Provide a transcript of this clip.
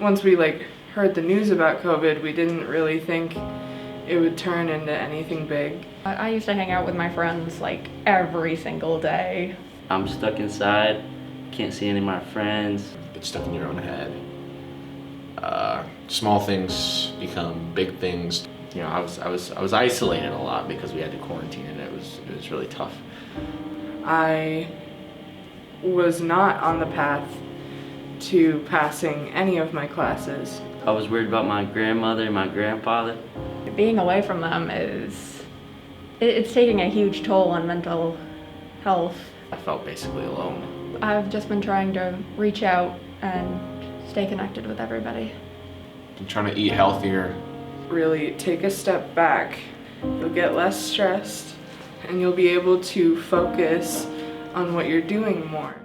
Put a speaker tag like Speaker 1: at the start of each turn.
Speaker 1: once we heard the news about COVID, we didn't really think it would turn into anything big.
Speaker 2: I used to hang out with my friends every single day.
Speaker 3: I'm stuck inside, can't see any of my friends.
Speaker 4: Get stuck in your own head. Small things become big things. You know, I was isolated a lot because we had to quarantine, and it was really tough.
Speaker 1: I was not on the path to passing any of my classes.
Speaker 3: I was worried about my grandmother and my grandfather.
Speaker 2: Being away from them it's taking a huge toll on mental health.
Speaker 4: I felt basically alone.
Speaker 2: I've just been trying to reach out and stay connected with everybody.
Speaker 4: I'm trying to eat healthier.
Speaker 1: Really take a step back. You'll get less stressed and you'll be able to focus on what you're doing more.